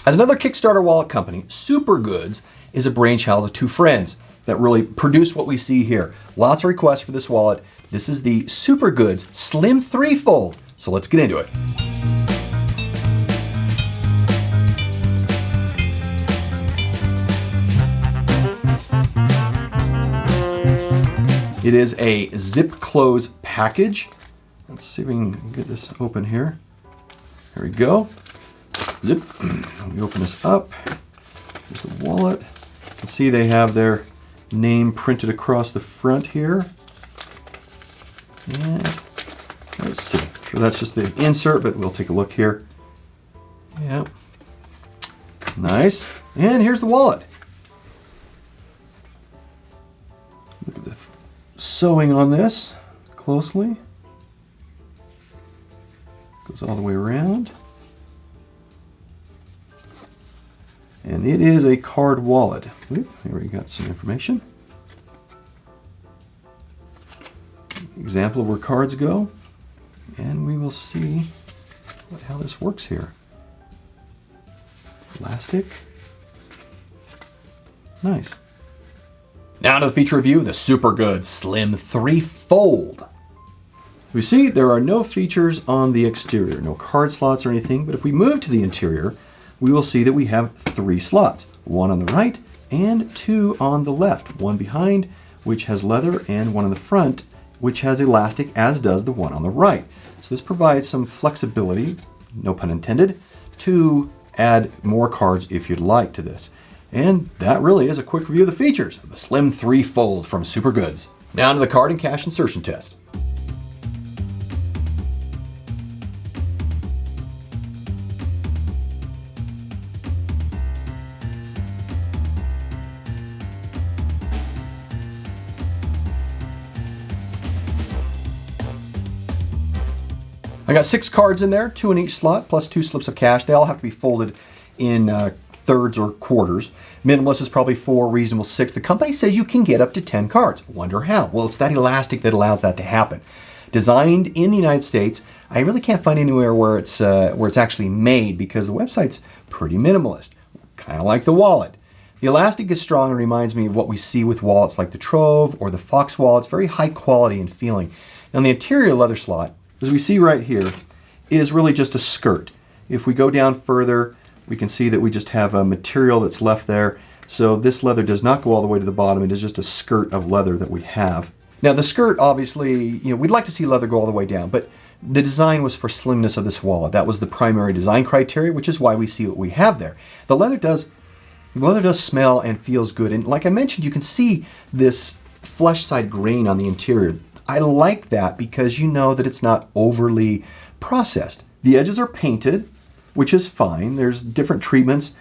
As another Kickstarter wallet company, Suprgood is a brainchild of two friends that really produce what we see here. Lots of requests for this wallet. This is the Suprgood Slim 3-fold. So let's get into it. It is a zip close package. Let's see if we can get this open here. There we go. Zip. Let me open this up. Here's the wallet. You can see they have their name printed across the front here. And let's see. I'm sure that's just the insert, but we'll take a look here. Yep. Nice. And here's the wallet. Look at the sewing on this closely. Goes all the way around. And it is a card wallet. Oop, here we got some information. Example of where cards go. And we will see how this works here. Elastic. Nice. Now to the feature review, the Suprgood Slim 3-fold. We see there are no features on the exterior, no card slots or anything, but if we move to the interior, we will see that we have 3 slots, one on the right and 2 on the left. One behind, which has leather, and one on the front, which has elastic, as does the one on the right. So this provides some flexibility, no pun intended, to add more cards if you'd like to this. And that really is a quick review of the features of the Slim 3-fold from Suprgood. Now to the card and cash insertion test. I got 6 cards in there, 2 in each slot, plus 2 slips of cash. They all have to be folded in thirds or quarters. Minimalist is probably 4, reasonable 6. The company says you can get up to 10 cards. Wonder how? Well, it's that elastic that allows that to happen. Designed in the United States, I really can't find anywhere where it's actually made because the website's pretty minimalist, kind of like the wallet. The elastic is strong and reminds me of what we see with wallets like the Trove or the Fox wallet. It's very high quality and feeling. Now, the interior leather slot, as we see right here, is really just a skirt. If we go down further, we can see that we just have a material that's left there. So this leather does not go all the way to the bottom. It is just a skirt of leather that we have. Now the skirt, obviously, we'd like to see leather go all the way down, but the design was for slimness of this wallet. That was the primary design criteria, which is why we see what we have there. The leather does smell and feels good. And like I mentioned, you can see this flesh side grain on the interior. I like that because you know that it's not overly processed. The edges are painted, which is fine. There's different treatments.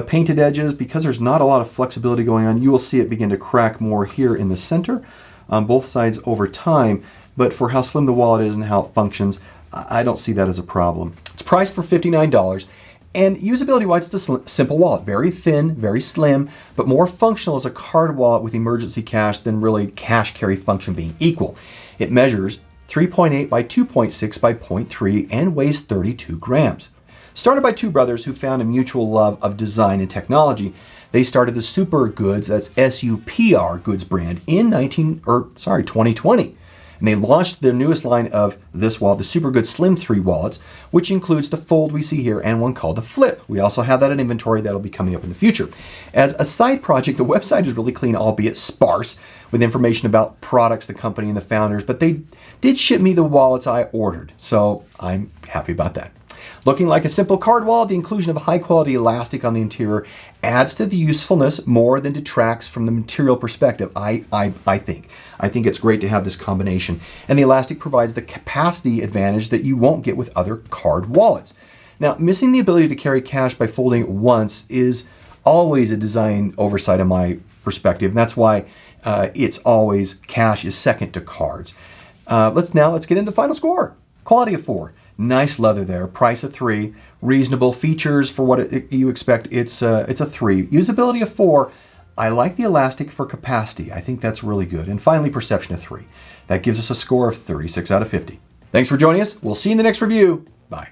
Painted edges, because there's not a lot of flexibility going on, you will see it begin to crack more here in the center on both sides over time. But for how slim the wallet is and how it functions, I don't see that as a problem. It's priced for $59. And usability-wise, it's a simple wallet. Very thin, very slim, but more functional as a card wallet with emergency cash than really cash carry function being equal. It measures 3.8 by 2.6 by 0.3 and weighs 32 grams. Started by two brothers who found a mutual love of design and technology, they started the Suprgood, that's S-U-P-R Goods brand, in 2020. And they launched their newest line of this wallet, the Suprgood Slim 3 wallets, which includes the fold we see here and one called the flip. We also have that in inventory that'll be coming up in the future. As a side project, the website is really clean, albeit sparse, with information about products, the company, and the founders, but they did ship me the wallets I ordered, so I'm happy about that. Looking like a simple card wallet, the inclusion of high quality elastic on the interior adds to the usefulness more than detracts from the material perspective, I think. I think it's great to have this combination. And the elastic provides the capacity advantage that you won't get with other card wallets. Now, missing the ability to carry cash by folding it once is always a design oversight in my perspective. And that's why it's always cash is second to cards. Let's get into the final score. Quality of 4. Nice leather there. Price of 3. Reasonable features for what you expect. It's a 3. Usability of 4. I like the elastic for capacity. I think that's really good. And finally, perception of 3. That gives us a score of 36 out of 50. Thanks for joining us. We'll see you in the next review. Bye.